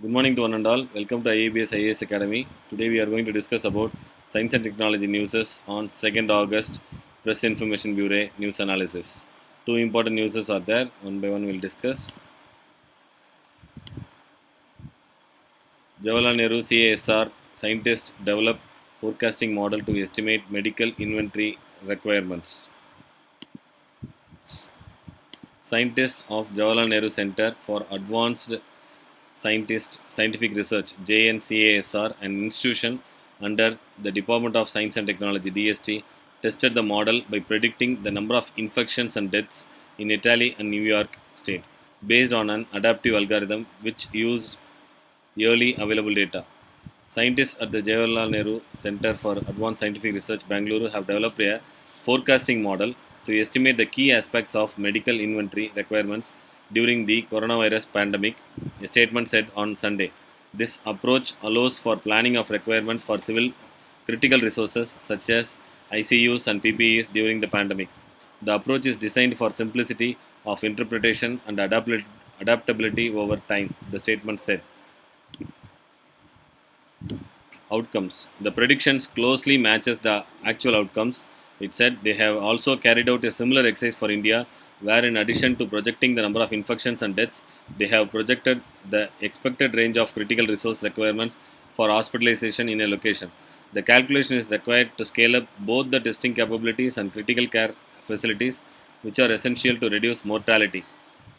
Good morning to one and all. Welcome to IABS IAS Academy. Today we are going to discuss about science and technology news on 2nd August Press Information Bureau news analysis. Two important news are there. One by one we'll discuss. Jawaharlal Nehru CASR scientists develop forecasting model to estimate medical inventory requirements. Scientists of Jawaharlal Nehru Center for Advanced Scientific Research JNCASR, an institution under the Department of Science and Technology DST, tested the model by predicting the number of infections and deaths in Italy and New York State based on an adaptive algorithm which used yearly available data. Scientists at the Jawaharlal Nehru Center for Advanced Scientific Research, Bangalore, have developed a forecasting model to estimate the key aspects of medical inventory requirements during the coronavirus pandemic, a statement said on Sunday. This approach allows for planning of requirements for civil critical resources such as ICUs and PPEs during the pandemic. The approach is designed for simplicity of interpretation and adaptability over time, the statement said. Outcomes. The predictions closely matches the actual outcomes. It said they have also carried out a similar exercise for India, where in addition to projecting the number of infections and deaths, they have projected the expected range of critical resource requirements for hospitalization in a location. The calculation is required to scale up both the testing capabilities and critical care facilities, which are essential to reduce mortality.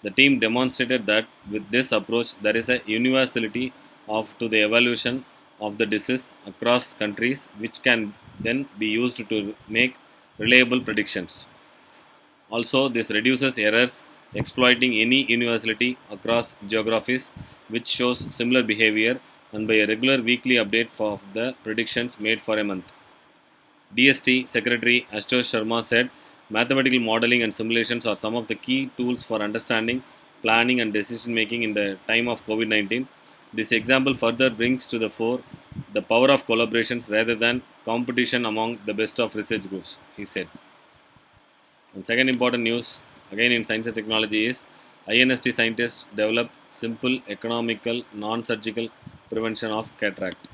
The team demonstrated that with this approach, there is a universality of to the evaluation of the disease across countries, which can then be used to make reliable predictions. Also, this reduces errors exploiting any universality across geographies, which shows similar behavior, and by a regular weekly update of the predictions made for a month. DST Secretary Ashutosh Sharma said mathematical modeling and simulations are some of the key tools for understanding, planning, and decision making in the time of COVID 19. This example further brings to the fore the power of collaborations rather than competition among the best of research groups, he said. And second important news, again in science and technology, is INST scientists develop simple, economical, non surgical prevention of cataract.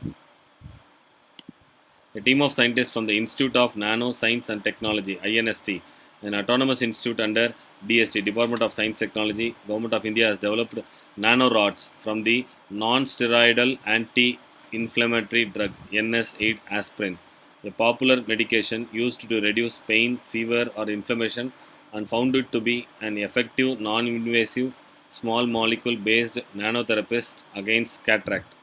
A team of scientists from the Institute of Nano Science and Technology (INST), an autonomous institute under DST (Department of Science Technology), Government of India, has developed nanorods from the non-steroidal anti-inflammatory drug NS8 aspirin, a popular medication used to reduce pain, fever, or inflammation, and found it to be an effective, non-invasive, small molecule-based nanotherapist against cataract.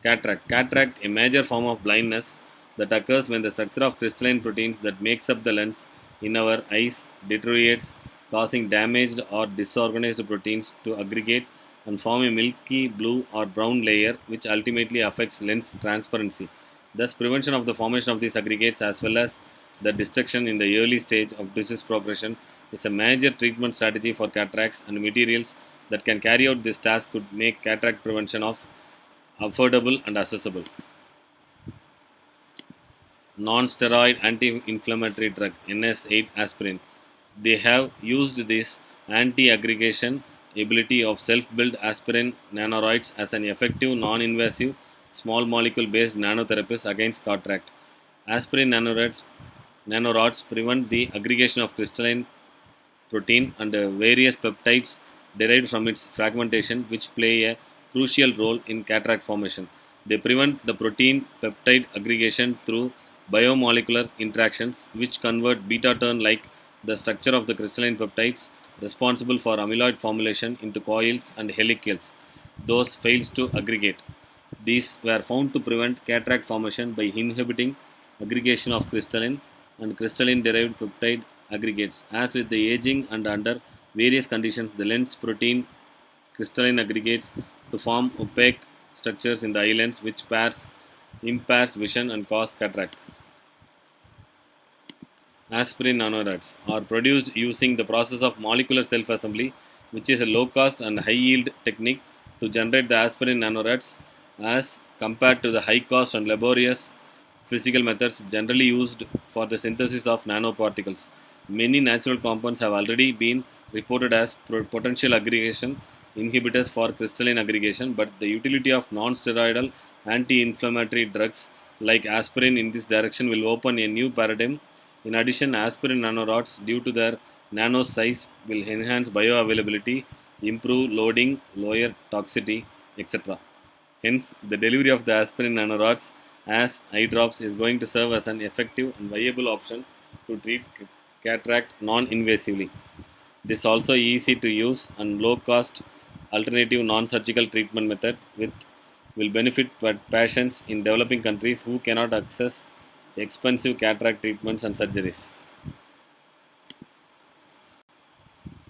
Cataract, a major form of blindness that occurs when the structure of crystalline proteins that makes up the lens in our eyes deteriorates, causing damaged or disorganized proteins to aggregate and form a milky blue or brown layer, which ultimately affects lens transparency. Thus, prevention of the formation of these aggregates as well as the destruction in the early stage of disease progression is a major treatment strategy for cataracts, and materials that can carry out this task could make cataract prevention of affordable and accessible. Non-steroid anti-inflammatory drug NS8 aspirin. They have used this anti-aggregation ability of self-built aspirin nanoroids as an effective non-invasive small molecule-based nanotherapist against cataract. Aspirin nanorods prevent the aggregation of crystalline protein and various peptides derived from its fragmentation, which play a crucial role in cataract formation. They prevent the protein peptide aggregation through biomolecular interactions, which convert beta turn like the structure of the crystalline peptides responsible for amyloid formulation into coils and helicals. Those fails to aggregate. These were found to prevent cataract formation by inhibiting aggregation of crystalline and crystalline derived peptide aggregates. As with the aging and under various conditions, the lens protein crystalline aggregates to form opaque structures in the eye lens, which impairs vision and cause cataract. Aspirin nanorods are produced using the process of molecular self assembly, which is a low cost and high yield technique to generate the aspirin nanorods as compared to the high cost and laborious physical methods generally used for the synthesis of nanoparticles. Many natural compounds have already been reported as potential aggregation inhibitors for crystalline aggregation, but the utility of non-steroidal anti-inflammatory drugs like aspirin in this direction will open a new paradigm. In addition, aspirin nanorods, due to their nano size, will enhance bioavailability, improve loading, lower toxicity, etc. Hence, the delivery of the aspirin nanorods as eye drops is going to serve as an effective and viable option to treat cataract non-invasively. This also easy to use and low cost alternative non-surgical treatment method with will benefit patients in developing countries who cannot access expensive cataract treatments and surgeries.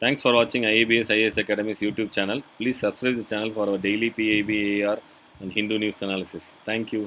Thanks for watching IABS IAS Academy's YouTube channel. Please subscribe to the channel for our daily PIB, AR and Hindu news analysis. Thank you.